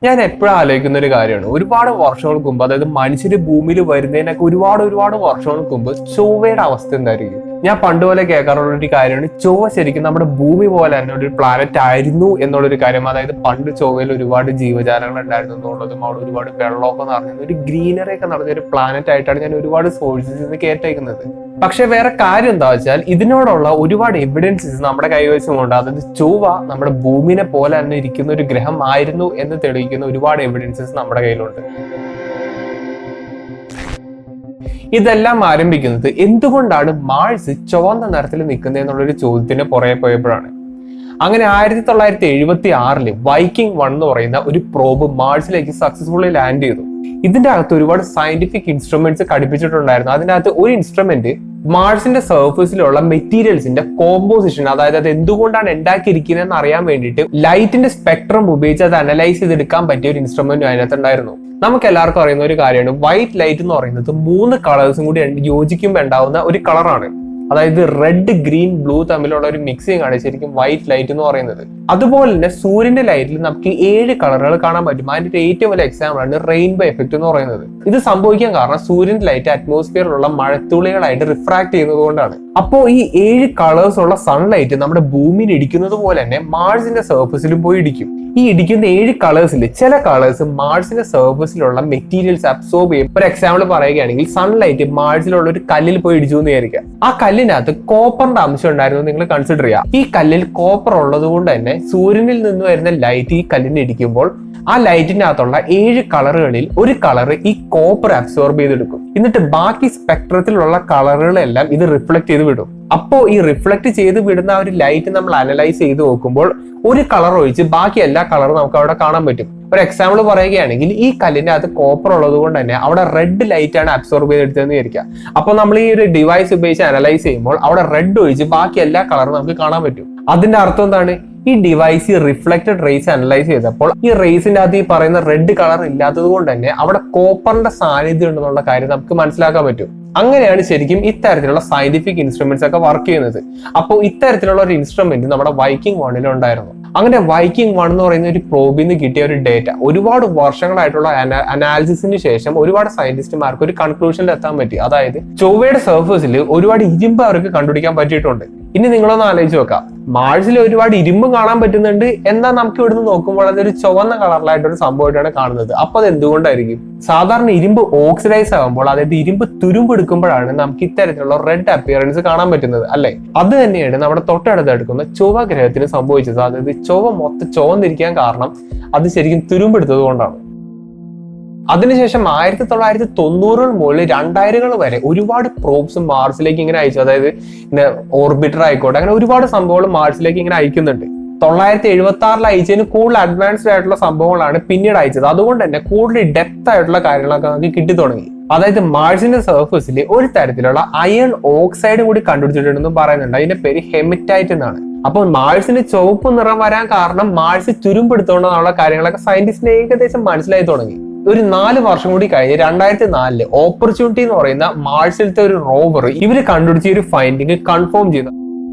ഞാൻ എപ്പോഴും ആലോചിക്കുന്ന ഒരു കാര്യമാണ് ഒരുപാട് വർഷങ്ങൾക്ക് മുമ്പ്, അതായത് മനുഷ്യര് ഭൂമിയിൽ വരുന്നതിനൊക്കെ ഒരുപാട് വർഷങ്ങൾക്ക് മുമ്പ് ചൊവ്വയുടെ അവസ്ഥ എന്തായിരിക്കും? ഞാൻ പണ്ട് പോലെ കേൾക്കാറുള്ള ഒരു കാര്യമാണ്, ചൊവ്വ ശരിക്കും നമ്മുടെ ഭൂമി പോലെ തന്നെ ഒരു പ്ലാനറ്റ് ആയിരുന്നു എന്നുള്ളൊരു കാര്യം. അതായത് പണ്ട് ചൊവ്വയിൽ ഒരുപാട് ജീവജാലങ്ങൾ ഉണ്ടായിരുന്നു എന്നുള്ളതും അവിടെ ഒരുപാട് വെള്ളമൊക്കെ നിറഞ്ഞ ഒരു ഗ്രീനറി ഒക്കെ നിറഞ്ഞ ഒരു പ്ലാനറ്റ് ആയിട്ടാണ് ഞാൻ ഒരുപാട് സോഴ്സസിൽ നിന്ന് കേട്ടേക്കുന്നത്. പക്ഷെ വേറെ കാര്യം എന്താ വെച്ചാൽ ഇതിനോടുള്ള ഒരുപാട് എവിഡൻസസ് നമ്മുടെ കൈവശമുണ്ട്. അതായത് ചൊവ്വ നമ്മുടെ ഭൂമിനെ പോലെ തന്നെ ഇരിക്കുന്ന ഒരു ഗ്രഹം ആയിരുന്നു എന്ന് തെളിയിക്കുന്ന ഒരുപാട് എവിഡൻസസ് നമ്മുടെ കയ്യിലുണ്ട്. ഇതെല്ലാം ആരംഭിക്കുന്നത് എന്തുകൊണ്ടാണ് മാഴ്സ് ചുവന്ന നിറത്തിൽ നിൽക്കുന്നത് എന്നുള്ളൊരു ചോദ്യത്തിന് പുറകെ പോയപ്പോഴാണ്. അങ്ങനെ 1976 വൈക്കിംഗ് 1 എന്ന് പറയുന്ന ഒരു പ്രോബ് മാഴ്സിലേക്ക് സക്സസ്ഫുള്ളി ലാൻഡ് ചെയ്തു. ഇതിന്റെ അകത്ത് ഒരുപാട് സയന്റിഫിക് ഇൻസ്ട്രുമെന്റ്സ് ഘടിപ്പിച്ചിട്ടുണ്ടായിരുന്നു. അതിനകത്ത് ഒരു ഇൻസ്ട്രുമെന്റ് മാഴ്സിന്റെ സർഫസിലുള്ള മെറ്റീരിയൽസിന്റെ കോമ്പോസിഷൻ, അതായത് അത് എന്തുകൊണ്ടാണ് ഉണ്ടാക്കിയിരിക്കുന്നതെന്ന് അറിയാൻ വേണ്ടിയിട്ട് ലൈറ്റിന്റെ സ്പെക്ട്രം ഉപയോഗിച്ച് അത് അനലൈസ് ചെയ്തെടുക്കാൻ പറ്റിയ ഒരു ഇൻസ്ട്രുമെന്റ് അതിനകത്ത് ഉണ്ടായിരുന്നു. നമുക്ക് എല്ലാവർക്കും അറിയുന്ന ഒരു കാര്യമാണ്, വൈറ്റ് ലൈറ്റ് എന്ന് പറയുന്നത് 3 കളേഴ്സും കൂടി യോജിക്കുമ്പോൾ ഉണ്ടാവുന്ന ഒരു കളറാണ്. അതായത് റെഡ്, ഗ്രീൻ, ബ്ലൂ തമ്മിലുള്ള ഒരു മിക്സിംഗ് ആണ് ശരിക്കും വൈറ്റ് ലൈറ്റ് എന്ന് പറയുന്നത്. അതുപോലെ തന്നെ സൂര്യന്റെ ലൈറ്റിൽ നമുക്ക് 7 കളറുകൾ കാണാൻ പറ്റും. അതിന്റെ ഏറ്റവും വലിയ എക്സാമ്പിൾ ആണ് റെയിൻബോ എഫക്ട് എന്ന് പറയുന്നത്. ഇത് സംഭവിക്കാൻ കാരണം സൂര്യന്റെ ലൈറ്റ് അറ്റ്മോസ്ഫിയറിലുള്ള മഴത്തുള്ളികളായിട്ട് റിഫ്രാക്ട് ചെയ്യുന്നത് കൊണ്ടാണ്. അപ്പോൾ ഈ 7 കളേഴ്സ് ഉള്ള സൺലൈറ്റ് നമ്മുടെ ഭൂമിയിൽ ഇടിക്കുന്നത് പോലെ തന്നെ മാഴ്സിന്റെ സർഫസിലും പോയി ഇടിക്കും. ഈ ഇടിക്കുന്ന 7 കളേഴ്സിൽ ചില കളേഴ്സ് മാഴ്സിന്റെ സർഫസിലുള്ള മെറ്റീരിയൽസ് അബ്സോർബ് ചെയ്യും. ഒരു എക്സാമ്പിൾ പറയുകയാണെങ്കിൽ സൺലൈറ്റ് മാഴ്സിലുള്ള ഒരു കല്ലിൽ പോയി ഇടിച്ചു എന്ന് വിചാരിക്കുക. ആ കല്ലിനകത്ത് കോപ്പറിന്റെ അംശം ഉണ്ടായിരുന്നു നിങ്ങൾ കൺസിഡർ ചെയ്യുക. ഈ കല്ലിൽ കോപ്പർ ഉള്ളത് കൊണ്ട് തന്നെ സൂര്യനിൽ നിന്ന് വരുന്ന ലൈറ്റ് ഈ കല്ലിനെ ഇടിക്കുമ്പോൾ ആ ലൈറ്റിനകത്തുള്ള 7 കളറുകളിൽ ഒരു കളർ ഈ കോപ്പർ അബ്സോർബ് ചെയ്തെടുക്കും. എന്നിട്ട് ബാക്കി സ്പെക്ട്രത്തിലുള്ള കളറുകളെല്ലാം ഇത് റിഫ്ലക്ട് ചെയ്ത് വിടും. അപ്പോൾ ഈ റിഫ്ലക്ട് ചെയ്ത് വിടുന്ന ആ ഒരു ലൈറ്റ് നമ്മൾ അനലൈസ് ചെയ്ത് നോക്കുമ്പോൾ ഒരു കളർ ഒഴിച്ച് ബാക്കി എല്ലാ കളറും നമുക്ക് അവിടെ കാണാൻ പറ്റും. ഒരു എക്സാമ്പിൾ പറയുകയാണെങ്കിൽ ഈ കല്ലിന്റെ അകത്ത് കോപ്പർ ഉള്ളത് കൊണ്ട് തന്നെ അവിടെ റെഡ് ലൈറ്റ് ആണ് അബ്സോർബ് ചെയ്തെടുത്തതെന്ന് വിചാരിക്കുക. അപ്പോൾ നമ്മൾ ഈ ഒരു ഡിവൈസ് ഉപയോഗിച്ച് അനലൈസ് ചെയ്യുമ്പോൾ അവിടെ റെഡ് ഒഴിച്ച് ബാക്കി എല്ലാ കളറും നമുക്ക് കാണാൻ പറ്റും. അതിന്റെ അർത്ഥം എന്താണ്? ഈ ഡിവൈസ് റിഫ്ലക്റ്റഡ് റേസ് അനലൈസ് ചെയ്തപ്പോൾ ഈ റേസിന്റെ അകത്ത് ഈ പറയുന്ന റെഡ് കളർ ഇല്ലാത്തത് കൊണ്ട് തന്നെ അവിടെ കോപ്പറിന്റെ സാന്നിധ്യം ഉണ്ടെന്നുള്ള കാര്യം നമുക്ക് മനസ്സിലാക്കാൻ പറ്റും. അങ്ങനെയാണ് ശരിക്കും ഇത്തരത്തിലുള്ള സയന്റിഫിക് ഇൻസ്ട്രുമെന്റ്സ് ഒക്കെ വർക്ക് ചെയ്യുന്നത്. അപ്പോൾ ഇത്തരത്തിലുള്ള ഒരു ഇൻസ്ട്രുമെന്റ് നമ്മുടെ വൈക്കിംഗ് 1 ഉണ്ടായിരുന്നു. അങ്ങനെ വൈക്കിംഗ് 1 എന്ന് പറയുന്ന ഒരു പ്രോബിൽ നിന്ന് കിട്ടിയ ഒരു ഡേറ്റ ഒരുപാട് വർഷങ്ങളായിട്ടുള്ള അനാലിസിസിന് ശേഷം ഒരുപാട് സയന്റിസ്റ്റുമാർക്ക് ഒരു കൺക്ലൂഷനിൽ എത്താൻ പറ്റി. അതായത് ചൊവ്വയുടെ സർഫസിൽ ഒരുപാട് ഇരുമ്പ് അവർക്ക് കണ്ടുപിടിക്കാൻ പറ്റിയിട്ടുണ്ട്. ഇനി നിങ്ങളൊന്ന് ആലോചിച്ച് നോക്കാം, മാഴ്സിൽ ഒരുപാട് ഇരുമ്പ് കാണാൻ പറ്റുന്നുണ്ട്, എന്നാൽ നമുക്ക് ഇവിടുന്ന് നോക്കുമ്പോൾ അതൊരു ചുവന്ന കളറിലായിട്ടൊരു സംഭവമായിട്ടാണ് കാണുന്നത്. അപ്പൊ അത് എന്തുകൊണ്ടായിരിക്കും? സാധാരണ ഇരുമ്പ് ഓക്സിഡൈസ് ആകുമ്പോൾ, അതായത് ഇരുമ്പ് തുരുമ്പെടുക്കുമ്പോഴാണ് നമുക്ക് ഇത്തരത്തിലുള്ള റെഡ് അപ്പിയറൻസ് കാണാൻ പറ്റുന്നത്, അല്ലെ? അത് തന്നെയാണ് നമ്മുടെ തൊട്ടടുത്ത് എടുക്കുന്ന ചൊവ്വ ഗ്രഹത്തിന് സംഭവിച്ചത്. അതായത് ചൊവ്വ മൊത്തം ചുവന്നിരിക്കാൻ കാരണം അത് ശരിക്കും തുരുമ്പെടുത്തത് കൊണ്ടാണ്. അതിനുശേഷം 1990 മുതൽ 2000 വരെ ഒരുപാട് പ്രോബ്സ് മാർസിലേക്ക് ഇങ്ങനെ അയച്ചു. അതായത് ഓർബിറ്റർ ആയിക്കോട്ടെ, അങ്ങനെ ഒരുപാട് സംഭവങ്ങൾ മാർസിലേക്ക് ഇങ്ങനെ അയക്കുന്നുണ്ട്. 1976 അയച്ചതിന് കൂടുതൽ അഡ്വാൻസ്ഡ് ആയിട്ടുള്ള സംഭവങ്ങളാണ് പിന്നീട് അയച്ചത്. അതുകൊണ്ട് തന്നെ കൂടുതൽ ഡെപ്ത് ആയിട്ടുള്ള കാര്യങ്ങളൊക്കെ നമുക്ക് കിട്ടി തുടങ്ങി. അതായത് മാഴ്സിന്റെ സർഫസിൽ ഒരു തരത്തിലുള്ള അയൺ ഓക്സൈഡ് കൂടി കണ്ടുപിടിച്ചിട്ടുണ്ടെന്ന് പറയുന്നുണ്ട്. അതിന്റെ പേര് ഹെമറ്റൈറ്റ് എന്നാണ്. അപ്പോൾ മാഴ്സിന് ചുവപ്പ് നിറം വരാൻ കാരണം മാഴ്സ് തുരുമ്പെടുത്തോണ്ടെന്നുള്ള കാര്യങ്ങളൊക്കെ സയന്റിസ്റ്റിന് ഏകദേശം മനസ്സിലായി തുടങ്ങി. ഒരു 4 വർഷം കൂടി കഴിഞ്ഞ് 2004 ഓപ്പർച്യൂണിറ്റി എന്ന് പറയുന്ന മാഴ്സിലത്തെ ഒരു റോവർ ഇവര് കണ്ടുപിടിച്ച ഒരു ഫൈൻഡിങ് കൺഫേം ചെയ്തു.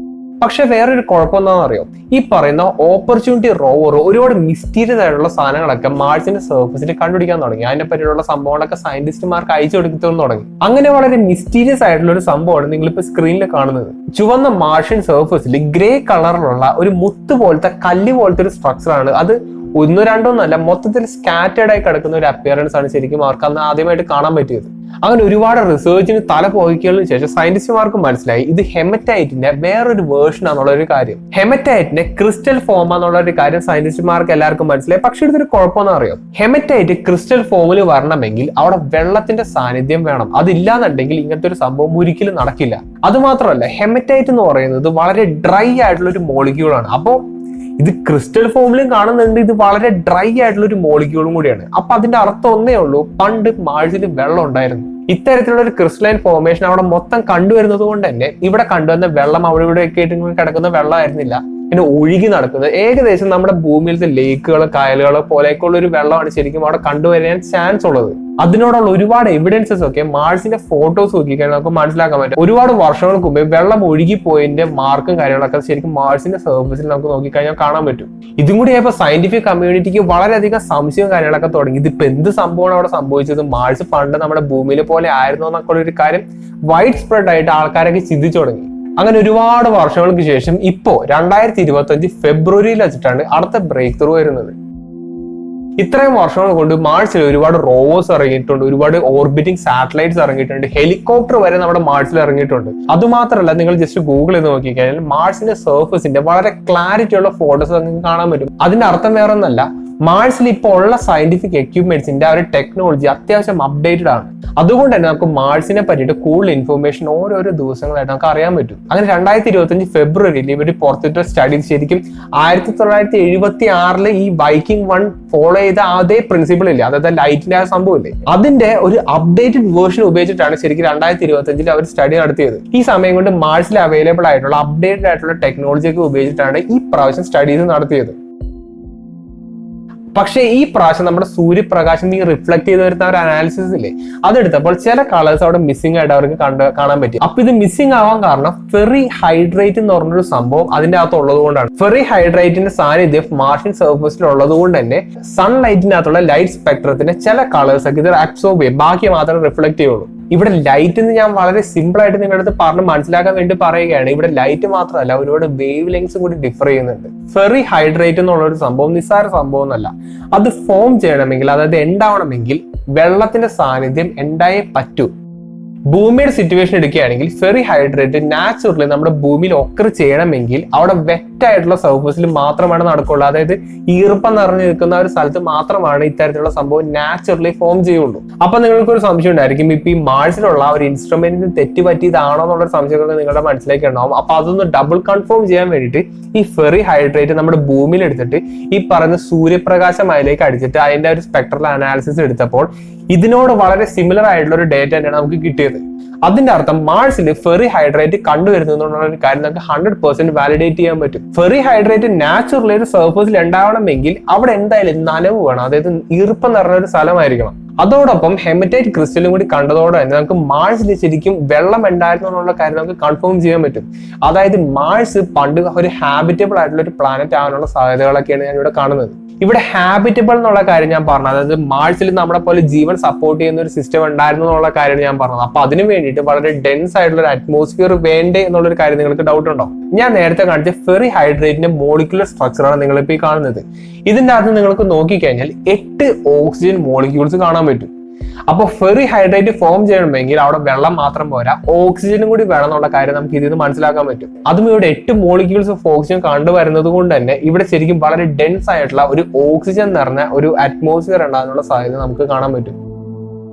പക്ഷെ വേറൊരു കുഴപ്പം എന്താണെന്ന് അറിയോ? ഈ പറയുന്ന ഓപ്പർച്യൂണിറ്റി റോവർ ഒരുപാട് മിസ്റ്റീരിയസ് ആയിട്ടുള്ള സാധനങ്ങളൊക്കെ മാഴ്സിന്റെ സർഫസിൽ കണ്ടുപിടിക്കാൻ തുടങ്ങി. അതിനെ പറ്റിയുള്ള സംഭവങ്ങളൊക്കെ സയന്റിസ്റ്റുമാർക്ക് അയച്ചു കൊടുക്കുന്നു തുടങ്ങി. അങ്ങനെ വളരെ മിസ്റ്റീരിയസ് ആയിട്ടുള്ള ഒരു സംഭവമാണ് നിങ്ങളിപ്പോ സ്ക്രീനിൽ കാണുന്നത്. ചുവന്ന മാർഷ്യൻ സർഫസിൽ ഗ്രേ കളറിലുള്ള ഒരു മുത്ത് പോലത്തെ കല്ല് പോലത്തെ ഒരു സ്ട്രക്ചർ ആണ്. അത് 1 2 ഒന്നല്ല, മൊത്തത്തിൽ സ്കാറ്റേർഡ് ആയി കിടക്കുന്ന ഒരു അപ്പിയറൻസ് ആണ് ശരിക്കും അവർക്ക് അന്ന് ആദ്യമായിട്ട് കാണാൻ പറ്റിയത്. അങ്ങനെ ഒരുപാട് റിസർച്ചിന് തല പോയിക്കുന്നതിന് ശേഷം സയന്റിസ്റ്റുമാർക്ക് മനസ്സിലായി ഇത് ഹെമറ്റൈറ്റിന്റെ വേറൊരു വേർഷൻ ആണെന്നുള്ള ഒരു കാര്യം. ഹെമറ്റൈറ്റിന്റെ ക്രിസ്റ്റൽ ഫോം എന്നുള്ള ഒരു കാര്യം സയന്റിസ്റ്റുമാർക്ക് എല്ലാവർക്കും മനസ്സിലായി. പക്ഷെ ഇതൊരു കുഴപ്പമെന്ന് അറിയാം, ഹെമറ്റൈറ്റ് ക്രിസ്റ്റൽ ഫോമിൽ വരണമെങ്കിൽ അവിടെ വെള്ളത്തിന്റെ സാന്നിധ്യം വേണം. അതില്ലാന്നുണ്ടെങ്കിൽ ഇങ്ങനത്തെ ഒരു സംഭവം ഒരിക്കലും നടക്കില്ല. അതുമാത്രമല്ല, ഹെമറ്റൈറ്റ് എന്ന് പറയുന്നത് വളരെ ഡ്രൈ ആയിട്ടുള്ള ഒരു മോളിക്യൂൾ ആണ്. അപ്പോൾ ഇത് ക്രിസ്റ്റൽ ഫോമിലും കാണുന്നുണ്ട്, ഇത് വളരെ ഡ്രൈ ആയിട്ടുള്ള ഒരു മോളിക്യൂളും കൂടിയാണ്. അപ്പൊ അതിന്റെ അർത്ഥം ഒന്നേ ഉള്ളൂ, പണ്ട് മാഴ്സിൽ വെള്ളം ഉണ്ടായിരുന്നു. ഇത്തരത്തിലുള്ള ഒരു ക്രിസ്റ്റലൈൻ ഫോർമേഷൻ അവിടെ മൊത്തം കണ്ടുവരുന്നത് കൊണ്ട് തന്നെ ഇവിടെ കണ്ടുവന്ന വെള്ളം അവിടെ ഇവിടെ ഒക്കെ ആയിട്ട് കിടക്കുന്ന വെള്ളമായിരുന്നില്ല, പിന്നെ ഒഴുകി നടക്കുന്നത് ഏകദേശം നമ്മുടെ ഭൂമിയിലത്തെ ലേക്കുകൾ, കായലുകൾ പോലെയൊക്കെയുള്ള ഒരു വെള്ളമാണ് ശരിക്കും അവിടെ കണ്ടുവരാൻ ചാൻസ് ഉള്ളത്. അതിനോടുള്ള ഒരുപാട് എവിഡൻസസ് ഒക്കെ മാർസിന്റെ ഫോട്ടോസ് നോക്കിക്കഴിഞ്ഞാൽ നമുക്ക് മനസ്സിലാക്കാൻ പറ്റും. ഒരുപാട് വർഷങ്ങൾക്ക് മുമ്പേ വെള്ളം ഒഴുകിപ്പോയതിന്റെ മാർക്കും കാര്യങ്ങളൊക്കെ ശരിക്കും മാർസിന്റെ സർഫസിൽ നമുക്ക് നോക്കിക്കഴിഞ്ഞാൽ കാണാൻ പറ്റും. ഇതും കൂടി ആയപ്പോൾ സയന്റിഫിക് കമ്മ്യൂണിറ്റിക്ക് വളരെയധികം സംശയവും കാര്യങ്ങളൊക്കെ തുടങ്ങി. ഇതിപ്പോ എന്ത് സംഭവമാണ് അവിടെ സംഭവിച്ചത്, മാർസ് പണ്ട് നമ്മുടെ ഭൂമിയിലെ പോലെ ആയിരുന്നോ എന്നൊക്കെ ഒരു കാര്യം വൈഡ് സ്പ്രെഡ് ആയിട്ട് ആൾക്കാരൊക്കെ ചിന്തിച്ചു തുടങ്ങി. അങ്ങനെ ഒരുപാട് വർഷങ്ങൾക്ക് ശേഷം ഇപ്പോ 2025 ഫെബ്രുവരിയിൽ വെച്ചിട്ടാണ് അടുത്ത ബ്രേക്ക് ത്രൂ വരുന്നത്. ഇത്രയും വർഷങ്ങൾ കൊണ്ട് മാർസിൽ ഒരുപാട് റോവേഴ്സ് ഇറങ്ങിയിട്ടുണ്ട്, ഒരുപാട് ഓർബിറ്റിംഗ് സാറ്റലൈറ്റ്സ് ഇറങ്ങിയിട്ടുണ്ട്, ഹെലികോപ്റ്റർ വരെ നമ്മുടെ മാർസിൽ ഇറങ്ങിയിട്ടുണ്ട്. അതുമാത്രമല്ല, നിങ്ങൾ ജസ്റ്റ് ഗൂഗിൾ ചെയ്ത് നോക്കിക്കഴിഞ്ഞാൽ മാർസിന്റെ സർഫസിന്റെ വളരെ ക്ലാരിറ്റി ഉള്ള ഫോട്ടോസ് നിങ്ങൾക്ക് കാണാൻ പറ്റും. അതിന്റെ അർത്ഥം വേറെ ഒന്നല്ല, മാർസിൽ ഇപ്പോൾ ഉള്ള സയന്റിഫിക് എക്യുപ്മെന്റ്സിന്റെ ആ ഒരു ടെക്നോളജി അത്യാവശ്യം അപ്ഡേറ്റഡ് ആണ്. അതുകൊണ്ട് തന്നെ നമുക്ക് മാർസിനെ പറ്റിയിട്ട് കൂടുതൽ ഇൻഫർമേഷൻ ഓരോരോ ദിവസങ്ങളായിട്ട് നമുക്ക് അറിയാൻ പറ്റും. അങ്ങനെ 2025 ഫെബ്രുവരിയിൽ ഇവർ പുറത്തിട്ട സ്റ്റഡി ശരിക്കും 1976 ഈ വൈക്കിംഗ് 1 ഫോളോ ചെയ്ത അതേ പ്രിൻസിപ്പിൾ ഇല്ലേ, അതായത് ലൈറ്റിന്റെ ആ സംഭവം ഇല്ലേ, അതിന്റെ ഒരു അപ്ഡേറ്റഡ് വേർഷൻ ഉപയോഗിച്ചിട്ടാണ് ശരിക്കും 2025 അവർ സ്റ്റഡി നടത്തിയത്. ഈ സമയം കൊണ്ട് മാർസിൽ അവൈലബിൾ ആയിട്ടുള്ള അപ്ഡേറ്റഡ് ആയിട്ടുള്ള ടെക്നോളജി ഒക്കെ ഉപയോഗിച്ചിട്ടാണ് ഈ പ്രാവശ്യം സ്റ്റഡീസ് നടത്തിയത്. പക്ഷേ ഈ പ്രാവശ്യം നമ്മുടെ സൂര്യപ്രകാശം ഈ റിഫ്ലക്ട് ചെയ്ത് വരുന്ന ഒരു അനാലിസിസ് ഇല്ലേ, അതെടുത്തപ്പോൾ ചില കളേഴ്സ് അവിടെ മിസ്സിംഗ് ആയിട്ട് അവർക്ക് കാണാൻ പറ്റി. അപ്പൊ ഇത് മിസ്സിംഗ് ആവാൻ കാരണം ഫെറി ഹൈഡ്രേറ്റ് എന്ന് പറഞ്ഞൊരു സംഭവം അതിന്റെ അകത്ത് ഉള്ളത് കൊണ്ടാണ്. ഫെറി ഹൈഡ്രേറ്റിന്റെ സാന്നിധ്യം മാർഷ്യൻ സർഫസിൽ ഉള്ളത് കൊണ്ട് തന്നെ സൺലൈറ്റിനകത്തുള്ള ലൈറ്റ് സ്പെക്ട്രത്തിന്റെ ചില കളേഴ്സ് ഒക്കെ ഇത് അബ്സോർബ് ചെയ്യും, ബാക്കി മാത്രമേ റിഫ്ലക്ട് ചെയ്യുള്ളൂ. ഇവിടെ ലൈറ്റ് എന്ന് ഞാൻ വളരെ സിമ്പിൾ ആയിട്ട് നിങ്ങളുടെ അടുത്ത് പറഞ്ഞ് മനസ്സിലാക്കാൻ വേണ്ടി പറയുകയാണ്. ഇവിടെ ലൈറ്റ് മാത്രമല്ല, ഒരുപാട് വേവ് ലെങ്സ് കൂടി ഡിഫർ ചെയ്യുന്നുണ്ട്. ഫെറി ഹൈഡ്രേറ്റ് എന്നുള്ള ഒരു സംഭവം നിസ്സാര സംഭവം എന്നല്ല. അത് ഫോം ചെയ്യണമെങ്കിൽ, അതായത് ഉണ്ടാവണമെങ്കിൽ വെള്ളത്തിന്റെ സാന്നിധ്യം ഉണ്ടായേ പറ്റൂ. ഭൂമിയുടെ സിറ്റുവേഷൻ എടുക്കുകയാണെങ്കിൽ ഫെറി ഹൈഡ്രേറ്റ് നാച്ചുറലി നമ്മുടെ ഭൂമിയിൽ ഒക്കർ ചെയ്യണമെങ്കിൽ അവിടെ വെറ്റായിട്ടുള്ള സർഫസിൽ മാത്രമാണ് നടക്കുള്ളൂ. അതായത് ഈർപ്പം നിറഞ്ഞു നിൽക്കുന്ന ഒരു സ്ഥലത്ത് മാത്രമാണ് ഇത്തരത്തിലുള്ള സംഭവം നാച്ചുറലി ഫോം ചെയ്യുള്ളൂ. അപ്പൊ നിങ്ങൾക്കൊരു സംശയം ഉണ്ടായിരിക്കും, ഇപ്പൊ ഈ മാർസിലുള്ള ഒരു ഇൻസ്ട്രുമെന്റിന് തെറ്റ് പറ്റിയതാണോ എന്നുള്ള സംശയമൊക്കെ നിങ്ങളുടെ മനസ്സിലേക്ക് ഉണ്ടാവും. അപ്പൊ അതൊന്ന് ഡബിൾ കൺഫേം ചെയ്യാൻ വേണ്ടിയിട്ട് ഈ ഫെറി ഹൈഡ്രേറ്റ് നമ്മുടെ ഭൂമിയിൽ എടുത്തിട്ട് ഈ പറയുന്ന സൂര്യപ്രകാശം അതിലേക്ക് അടിച്ചിട്ട് അതിന്റെ ഒരു സ്പെക്ട്രൽ അനാലിസിസ് എടുത്തപ്പോൾ ഇതിനോട് വളരെ സിമിലർ ആയിട്ടുള്ള ഒരു ഡേറ്റ തന്നെയാണ് നമുക്ക് കിട്ടിയത്. അതിന്റെ അർത്ഥം മാർസിൽ ഫെറി ഹൈഡ്രേറ്റ് കണ്ടുവരുന്നു എന്നുള്ള ഒരു കാര്യം നമുക്ക് 100% വാലിഡേറ്റ് ചെയ്യാൻ പറ്റും. ഫെറി ഹൈഡ്രേറ്റ് നാച്ചുറലി ഒരു സർഫസിൽ ഉണ്ടാവണമെങ്കിൽ അവിടെ എന്തായാലും നനവ് വേണം, അതായത് ഈർപ്പം നിറഞ്ഞ ഒരു സ്ഥലമായിരിക്കണം. അതോടൊപ്പം ഹെമറ്റൈറ്റ് ക്രിസ്റ്റലും കൂടി കണ്ടതോടെ തന്നെ നമുക്ക് മാർസിൽ ശരിക്കും വെള്ളം ഉണ്ടായിരുന്നു എന്നുള്ള കാര്യം നമുക്ക് കൺഫേം ചെയ്യാൻ പറ്റും. അതായത് മാർസ് പണ്ട് ഒരു ഹാബിറ്റബിൾ ആയിട്ടുള്ള ഒരു പ്ലാനറ്റ് ആവാനുള്ള സാധ്യതകളൊക്കെയാണ് ഞാൻ ഇവിടെ കാണുന്നത്. ഇവിടെ ഹാബിറ്റബിൾ എന്നുള്ള കാര്യം ഞാൻ പറഞ്ഞത്, അതായത് മാർസിൽ നമ്മളെ പോലെ ജീവൻ സപ്പോർട്ട് ചെയ്യുന്ന ഒരു സിസ്റ്റം ഉണ്ടായിരുന്നു എന്നുള്ള കാര്യമാണ് ഞാൻ പറഞ്ഞത്. അപ്പൊ അതിന് വേണ്ടിയിട്ട് വളരെ ഡെൻസ് ആയിട്ടുള്ള ഒരു അറ്റ്മോസ്ഫിയർ വേണ്ടേ എന്നുള്ളൊരു കാര്യം നിങ്ങൾക്ക് ഡൗട്ട് ഉണ്ടോ? ഞാൻ നേരത്തെ കാണിച്ച ഫെറി ഹൈഡ്രേറ്റിന്റെ മോളിക്യുലർ സ്ട്രക്ചറാണ് നിങ്ങളിപ്പോ ഈ കാണുന്നത്. ഇതിന്റെ അകത്ത് നിങ്ങൾക്ക് നോക്കിക്കഴിഞ്ഞാൽ 8 ഓക്സിജൻ മോളിക്യൂൾസ് കാണാൻ പറ്റും. അപ്പൊ ഫെറി ഹൈഡ്രേറ്റ് ഫോം ചെയ്യണമെങ്കിൽ അവിടെ വെള്ളം മാത്രം പോരാ, ഓക്സിജനും കൂടി വേണം എന്നുള്ള കാര്യം നമുക്ക് ഇതിൽ നിന്ന് മനസ്സിലാക്കാൻ പറ്റും. അതും ഇവിടെ 8 മോളിക്യൂൾസ് ഓഫ് ഓക്സിജൻ കണ്ടുവരുന്നത് കൊണ്ട് തന്നെ ഇവിടെ ശരിക്കും വളരെ ഡെൻസ് ആയിട്ടുള്ള ഒരു ഓക്സിജൻ നിറഞ്ഞ ഒരു അറ്റ്മോസ്ഫിയർ ഉണ്ടാകാനുള്ള സാധ്യത നമുക്ക് കാണാൻ പറ്റും.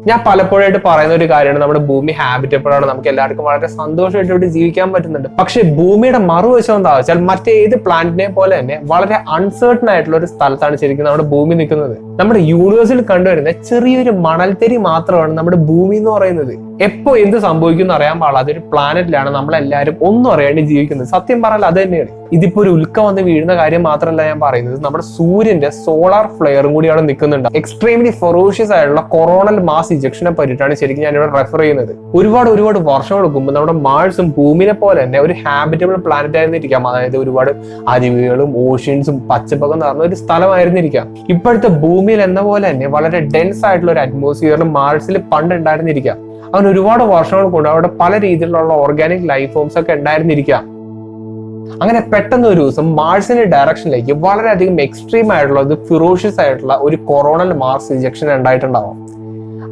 ഞാൻ പലപ്പോഴായിട്ട് പറയുന്ന ഒരു കാര്യമാണ്, നമ്മുടെ ഭൂമി ഹാബിറ്റബിൾ ആണ്, നമുക്ക് എല്ലാവർക്കും വളരെ സന്തോഷമായിട്ട് ഇവിടെ ജീവിക്കാൻ പറ്റുന്നുണ്ട്. പക്ഷെ ഭൂമിയുടെ മറുവശം എന്താ വെച്ചാൽ മറ്റേത് പ്ലാനറ്റിനെ പോലെ തന്നെ വളരെ അൺസർട്ടൺ ആയിട്ടുള്ള ഒരു സ്ഥലത്താണ് ശരിക്കും നമ്മുടെ ഭൂമി നിൽക്കുന്നത്. നമ്മുടെ യൂണിവേഴ്സിൽ കണ്ടുവരുന്ന ചെറിയൊരു മണൽത്തരി മാത്രമാണ് നമ്മുടെ ഭൂമി എന്ന് പറയുന്നത്. എപ്പോ എന്ത് സംഭവിക്കും എന്ന് അറിയാൻ പാടില്ല. അതൊരു പ്ലാനറ്റിലാണ് നമ്മളെല്ലാവരും ഒന്നും അറിയാണ്ട് ജീവിക്കുന്നത്. സത്യം പറഞ്ഞാൽ അത് തന്നെയാണ്. ഇതിപ്പോ ഒരു ഉൽക്ക വന്ന് വീഴുന്ന കാര്യം മാത്രമല്ല ഞാൻ പറയുന്നത്, നമ്മുടെ സൂര്യന്റെ സോളാർ ഫ്ലെയറും കൂടി അവിടെ നിൽക്കുന്നുണ്ട്. എക്സ്ട്രീംലി ഫെറോഷ്യസ് ആയിട്ടുള്ള കൊറോണൽ മാസ് ഇജക്ഷനെ പറ്റിയിട്ടാണ് ശരിക്കും ഞാൻ ഇവിടെ റെഫർ ചെയ്യുന്നത്. ഒരുപാട് വർഷങ്ങൾക്ക് മുമ്പ് നമ്മുടെ മാർസും ഭൂമിനെ പോലെ തന്നെ ഒരു ഹാബിറ്റബിൾ പ്ലാനറ്റ് ആയിരുന്നിരിക്കാം. അതായത് ഒരുപാട് അരുവികളും ഓഷ്യൻസും പച്ചപ്പൊക്കെ നിറഞ്ഞ ഒരു സ്ഥലമായിരുന്നിരിക്കാം. ഇപ്പോഴത്തെ ഭൂമിയിൽ എന്ന പോലെ തന്നെ വളരെ ഡെൻസ് ആയിട്ടുള്ള ഒരു അറ്റ്മോസ്ഫിയറിൽ മാർസിൽ പണ്ട് ഉണ്ടായിരുന്നിരിക്കാം. അങ്ങനെ ഒരുപാട് വർഷങ്ങൾ കൊണ്ട് അവിടെ പല രീതിയിലുള്ള ഓർഗാനിക് ലൈഫ് ഫോംസ് ഒക്കെ ഉണ്ടായിരുന്നിരിക്കാം. അങ്ങനെ പെട്ടെന്ന് ഒരു ദിവസം മാർസിന്റെ ഡയറക്ഷനിലേക്ക് വളരെയധികം എക്സ്ട്രീം ആയിട്ടുള്ള ഫിറോഷ്യസ് ആയിട്ടുള്ള ഒരു കൊറോണൽ മാസ് ഇജക്ഷൻ ഉണ്ടായിട്ടുണ്ടാവും.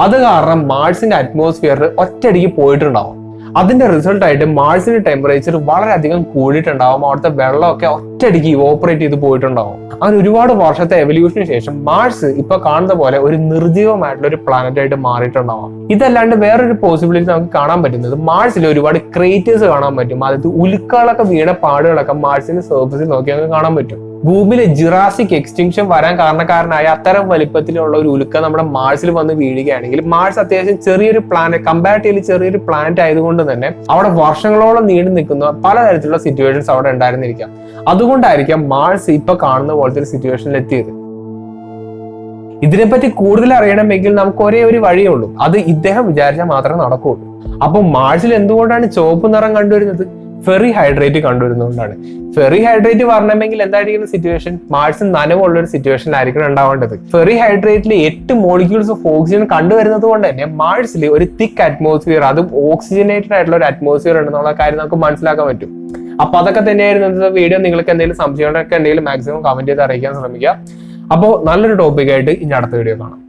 അത് കാരണം മാർസിന്റെ അറ്റ്മോസ്ഫിയറിൽ ഒറ്റയടിക്ക് പോയിട്ടുണ്ടാവും. അതിന്റെ റിസൾട്ട് ആയിട്ട് മാർസിന്റെ ടെമ്പറേച്ചർ വളരെയധികം കൂടിയിട്ടുണ്ടാവും. അവിടുത്തെ വെള്ളമൊക്കെ ഒറ്റയടിക്ക് ഇവോപ്പറേറ്റ് ചെയ്ത് പോയിട്ടുണ്ടാവും. അങ്ങനെ ഒരുപാട് വർഷത്തെ എവല്യൂഷന് ശേഷം മാർസ് ഇപ്പൊ കാണുന്ന പോലെ ഒരു നിർജീവമായിട്ടുള്ള ഒരു പ്ലാനറ്റ് ആയിട്ട് മാറിയിട്ടുണ്ടാവാം. ഇതല്ലാണ്ട് വേറൊരു പോസിബിലിറ്റി നമുക്ക് കാണാൻ പറ്റുന്നത് മാർസിൽ ഒരുപാട് ക്രേറ്റേഴ്സ് കാണാൻ പറ്റും. അതായത് ഉൽക്കകളൊക്കെ വീണ പാടുകളൊക്കെ മാർസിന്റെ സർഫസിൽ നോക്കി നമുക്ക് കാണാൻ പറ്റും. ഭൂമിയിലെ ജിറാസിക് എക്സ്റ്റിങ്ഷൻ വരാൻ കാരണക്കാരനായ അത്തരം വലിപ്പത്തിലുള്ള ഒരു ഉൽക്ക നമ്മുടെ മാർസിൽ വന്ന് വീഴുകയാണെങ്കിൽ മാർസ് അത്യാവശ്യം ചെറിയൊരു പ്ലാനറ്റ്, കമ്പാരിറ്റീവ്ലി ചെറിയൊരു പ്ലാനറ്റ് ആയതുകൊണ്ട് തന്നെ അവിടെ വർഷങ്ങളോളം നീണ്ടു നിൽക്കുന്ന പലതരത്തിലുള്ള സിറ്റുവേഷൻസ് അവിടെ ഉണ്ടായിരുന്നിരിക്കാം. അതുകൊണ്ടായിരിക്കാം മാർസ് ഇപ്പൊ കാണുന്ന പോലത്തെ ഒരു സിറ്റുവേഷനിൽ എത്തിയത്. ഇതിനെപ്പറ്റി കൂടുതൽ അറിയണമെങ്കിൽ നമുക്ക് ഒരേ ഒരു വഴിയേ ഉള്ളൂ, അത് ഇദ്ദേഹം വിചാരിച്ചാൽ മാത്രമേ നടക്കുകയുള്ളൂ. അപ്പൊ മാർസിൽ എന്തുകൊണ്ടാണ് ചുവപ്പ് നിറം കണ്ടുവരുന്നത്? ഫെറി ഹൈഡ്രേറ്റ് കണ്ടുവരുന്നതുകൊണ്ടാണ്. ഫെറി ഹൈഡ്രേറ്റ് വരണമെങ്കിൽ എന്തായിരിക്കുന്ന സിറ്റുവേഷൻ? മാർസിൽ നനവുള്ള ഒരു സിറ്റുവേഷനിലായിരിക്കണം ഉണ്ടാവേണ്ടത്. ഫെറി ഹൈഡ്രേറ്റിൽ 8 മോളിക്യൂൾസ് ഓഫ് ഓക്സിജൻ കണ്ടുവരുന്നത് കൊണ്ട് തന്നെ മാർസിൽ ഒരു തിക്ക് അറ്റ്മോസ്ഫിയർ, അതും ഓക്സിജനേറ്റഡ് ആയിട്ടുള്ള ഒരു അറ്റ്മോസ്ഫിയർ ഉണ്ടെന്നുള്ള കാര്യം നമുക്ക് മനസ്സിലാക്കാൻ പറ്റും. അപ്പൊ അതൊക്കെ തന്നെയായിരുന്നു വീഡിയോ. നിങ്ങൾക്ക് എന്തെങ്കിലും സംശയങ്ങളൊക്കെ ഉണ്ടെങ്കിൽ മാക്സിമം കമന്റ് ചെയ്ത് അറിയിക്കാൻ ശ്രമിക്കുക. അപ്പോൾ നല്ലൊരു ടോപ്പിക്കായിട്ട് ഇനി അടുത്ത വീഡിയോ കാണാം.